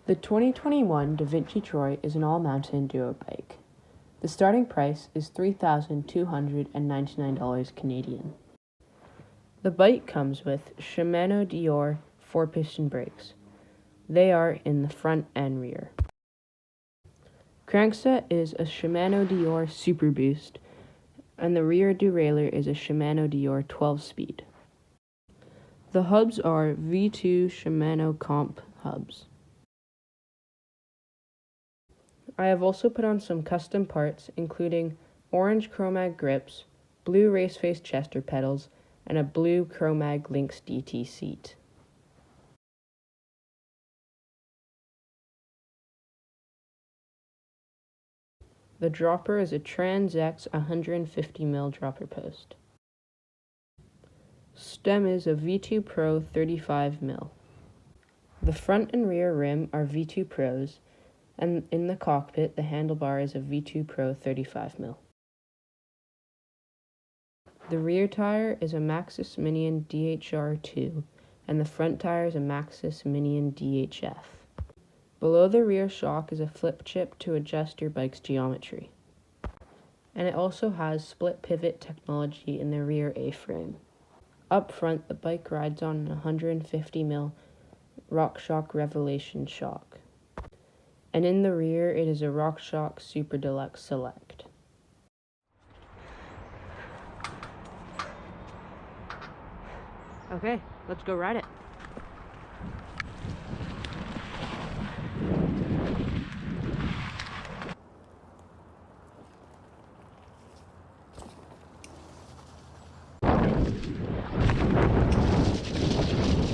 The 2021 Devinci Troy is an all-mountain enduro bike. The starting price is $3,299 Canadian. The bike comes with Shimano Dior 4-piston brakes. They are in the front and rear. Crankset is a Shimano Dior Super Boost, and the rear derailleur is a Shimano Dior 12-speed. The hubs are V2 Shimano Comp hubs. I have also put on some custom parts, including orange Chromag grips, blue Raceface Chester pedals, and a blue Chromag Lynx DT seat. The dropper is a Trans-X 150mm dropper post. Stem is a V2 Pro 35mm. The front and rear rim are V2 Pros, and in the cockpit, the handlebar is a V2 Pro 35mm. The rear tire is a Maxxis Minion DHR2, and the front tire is a Maxxis Minion DHF. Below the rear shock is a flip chip to adjust your bike's geometry. And it also has split pivot technology in the rear A-frame. Up front, the bike rides on an 150mm RockShox Revelation shock. And in the rear, it is a RockShox Super Deluxe Select. Okay, let's go ride it.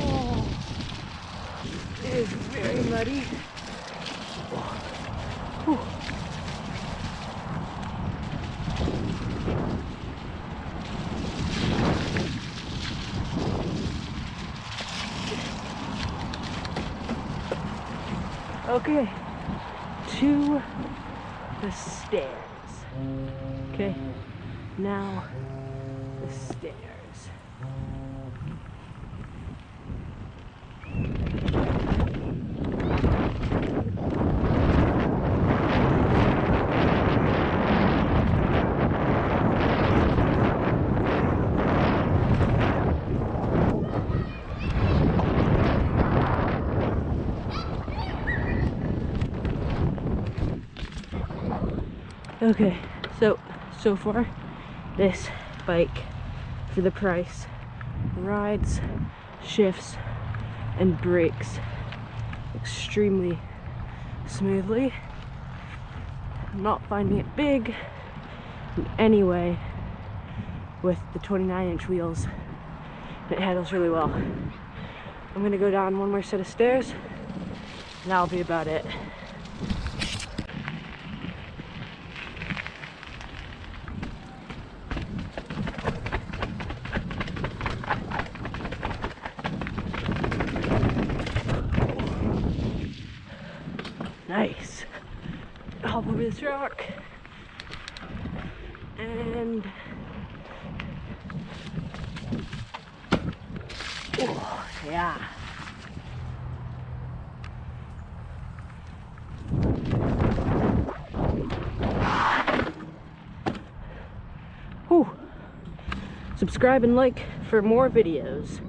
Oh, it is very muddy. Whew. Okay, to the stairs. Okay, now the stairs. Okay, so far, this bike, for the price, rides, shifts, and brakes extremely smoothly. I'm not finding it big in any way with the 29-inch wheels. It handles really well. I'm gonna go down one more set of stairs, and that'll be about it. Nice. Hop over this rock. And oh, yeah. Whew. Subscribe and like for more videos.